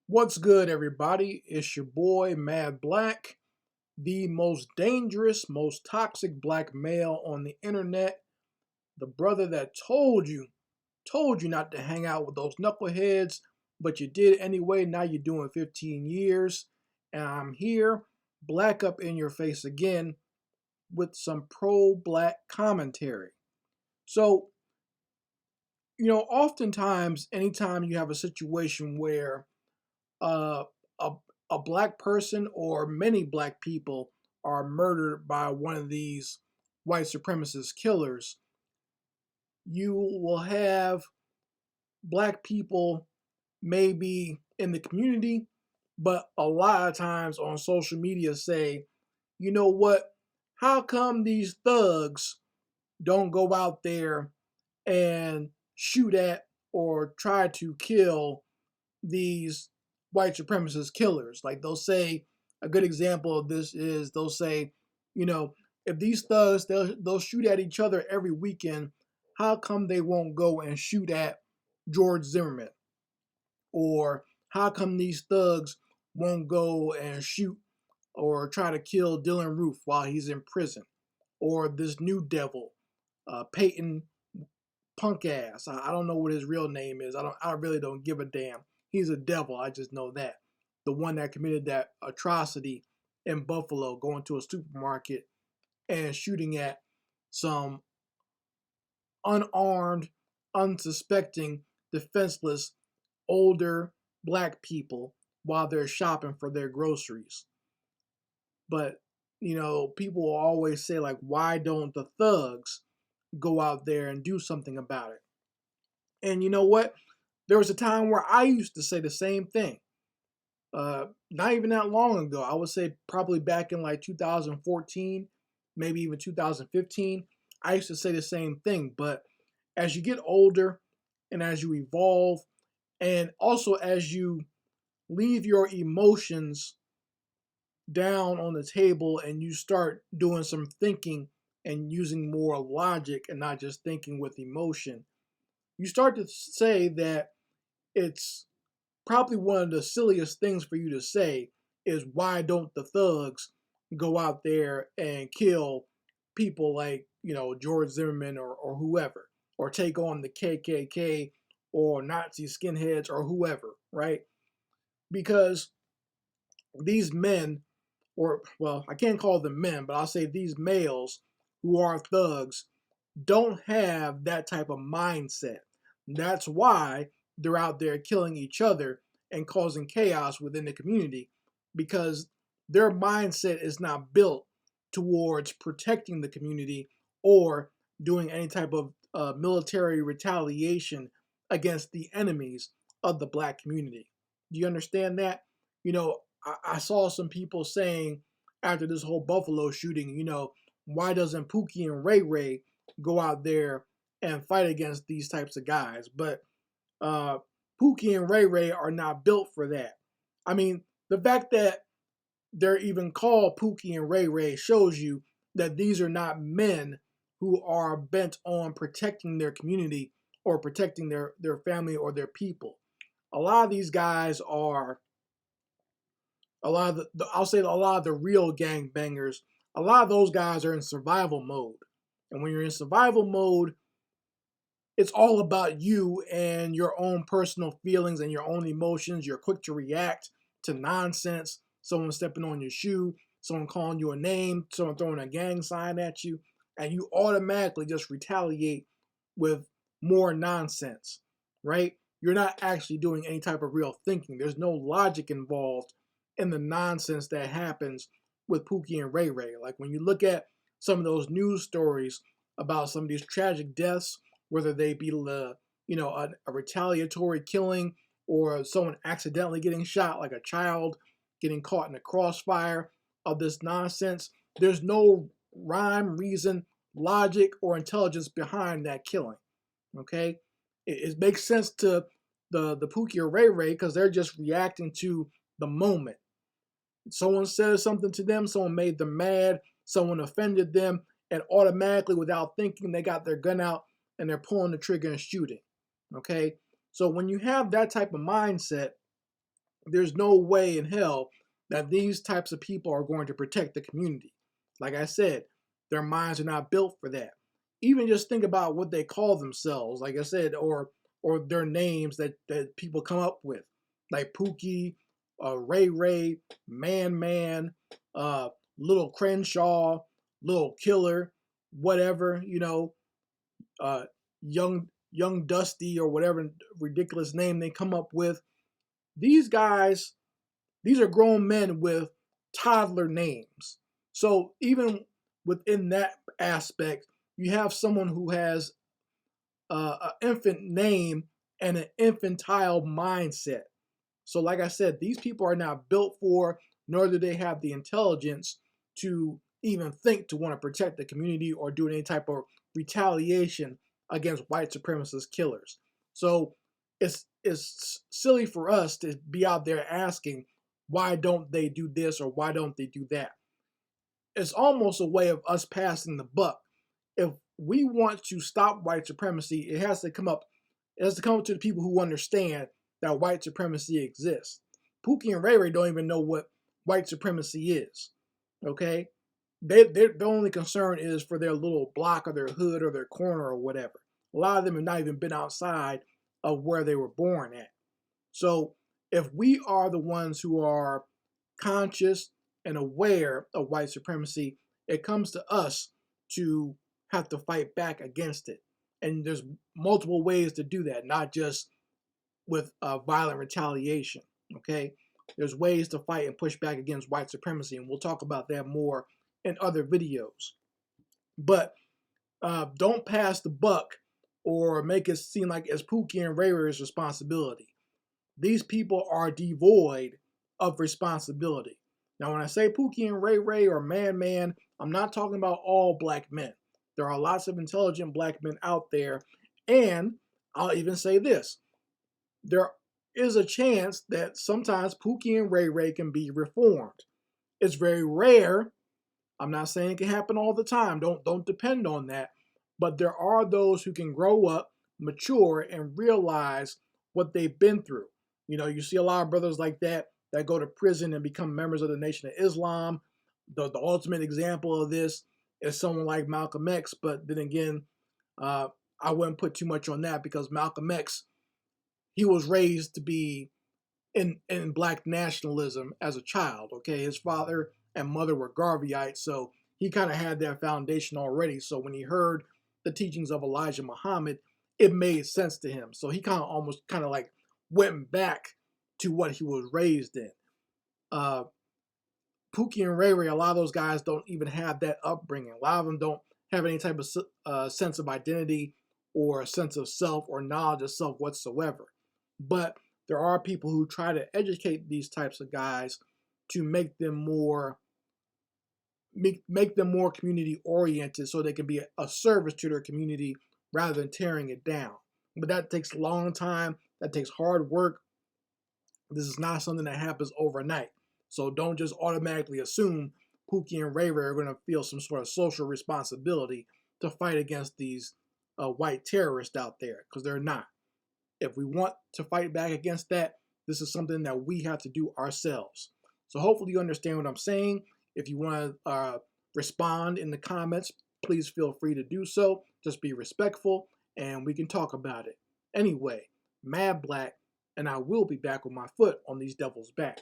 What's good, everybody? It's your boy, Mad Black, the most dangerous, most toxic black male on the internet. The brother that told you not to hang out with those knuckleheads, but you did anyway. Now you're doing 15 years. And I'm here, black up in your face again, with some pro black commentary. So, oftentimes, anytime you have a situation where uh, a, a black person or many black people are murdered by one of these white supremacist killers, you will have black people maybe in the community, but a lot of times on social media say, you know what? How come these thugs don't go out there and shoot at or try to kill these white supremacist killers? Like they'll say, a good example of this is they'll say, you know, if these thugs they'll shoot at each other every weekend, how come they won't go and shoot at George Zimmerman? Or how come these thugs won't go and shoot or try to kill Dylan Roof while he's in prison? Or this new devil, Peyton punk ass. I don't know what his real name is. I really don't give a damn. He's a devil. I just know that. The one that committed that atrocity in Buffalo, going to a supermarket and shooting at some unarmed, unsuspecting, defenseless, older black people while they're shopping for their groceries. But, people will always say, like, why don't the thugs go out there and do something about it? And you know what? There was a time where I used to say the same thing. Not even that long ago. I would say probably back in like 2014, maybe even 2015. I used to say the same thing. But as you get older and as you evolve, and also as you leave your emotions down on the table and you start doing some thinking and using more logic and not just thinking with emotion, you start to say that it's probably one of the silliest things for you to say is, why don't the thugs go out there and kill people like, George Zimmerman or whoever, or take on the KKK or Nazi skinheads or whoever, right? Because these men, or, well, I can't call them men, but I'll say these males who are thugs don't have that type of mindset. That's why they're out there killing each other and causing chaos within the community, because their mindset is not built towards protecting the community or doing any type of military retaliation against the enemies of the black community. Do you understand that? I saw some people saying after this whole Buffalo shooting, why doesn't Pookie and Ray Ray go out there and fight against these types of guys? But uh, Pookie and Ray Ray are not built for that. I mean, the fact that they're even called Pookie and Ray Ray shows you that these are not men who are bent on protecting their community or protecting their family or their people. A lot of these guys are, I'll say a lot of the real gangbangers, a lot of those guys are in survival mode. And when you're in survival mode, it's all about you and your own personal feelings and your own emotions. You're quick to react to nonsense, someone stepping on your shoe, someone calling you a name, someone throwing a gang sign at you, and you automatically just retaliate with more nonsense, right? You're not actually doing any type of real thinking. There's no logic involved in the nonsense that happens with Pookie and Ray Ray. Like when you look at some of those news stories about some of these tragic deaths, whether they be a retaliatory killing or someone accidentally getting shot, like a child getting caught in the crossfire of this nonsense. There's no rhyme, reason, logic, or intelligence behind that killing. Okay, it makes sense to the Pookie or Ray Ray because they're just reacting to the moment. Someone said something to them, someone made them mad, someone offended them, and automatically, without thinking, they got their gun out and they're pulling the trigger and shooting. Okay? So when you have that type of mindset, there's no way in hell that these types of people are going to protect the community. Like I said, their minds are not built for that. Even just think about what they call themselves, like I said, or their names that people come up with, like Pookie, Ray Ray, Man, uh, Little Crenshaw, Little Killer, whatever, uh, young Dusty, or whatever ridiculous name they come up with. These guys, these are grown men with toddler names. So even within that aspect, you have someone who has an infant name and an infantile mindset. So, like I said, these people are not built for, nor do they have the intelligence to even think to want to protect the community or do any type of retaliation against white supremacist killers. So, it's silly for us to be out there asking, why don't they do this or why don't they do that? It's almost a way of us passing the buck. If we want to stop white supremacy, it has to come up. It has to come to the people who understand that white supremacy exists. Pookie and Ray Ray don't even know what white supremacy is. Okay, their only concern is for their little block or their hood or their corner or whatever. A lot of them have not even been outside of where they were born at. So if we are the ones who are conscious and aware of white supremacy, it comes to us to have to fight back against it. And there's multiple ways to do that, not just with violent retaliation. Okay, there's ways to fight and push back against white supremacy, and we'll talk about that more in other videos. But don't pass the buck or make it seem like it's Pookie and Ray Ray's responsibility. These people are devoid of responsibility. Now, when I say Pookie and Ray Ray or Man, I'm not talking about all black men. There are lots of intelligent black men out there, and I'll even say this: there is a chance that sometimes Pookie and Ray Ray can be reformed. It's very rare. I'm not saying it can happen all the time. Don't depend on that. But there are those who can grow up, mature, and realize what they've been through. You see a lot of brothers like that go to prison and become members of the Nation of Islam. The ultimate example of this is someone like Malcolm X. But then again, I wouldn't put too much on that because Malcolm X, he was raised to be in black nationalism as a child. Okay, his father and mother were Garveyites, so he kind of had that foundation already. So when he heard the teachings of Elijah Muhammad, it made sense to him. So he almost like went back to what he was raised in. Pookie and Ray Ray, a lot of those guys don't even have that upbringing. A lot of them don't have any type of sense of identity or a sense of self or knowledge of self whatsoever. But there are people who try to educate these types of guys to make them more community oriented, so they can be a service to their community rather than tearing it down. But that takes a long time. That takes hard work. This is not something that happens overnight. So don't just automatically assume Pookie and Ray Ray are going to feel some sort of social responsibility to fight against these white terrorists out there, because they're not. If we want to fight back against that, this is something that we have to do ourselves. So hopefully you understand what I'm saying. If you want to respond in the comments, please feel free to do so. Just be respectful and we can talk about it. Anyway, Mad Black, and I will be back with my foot on these devils' back.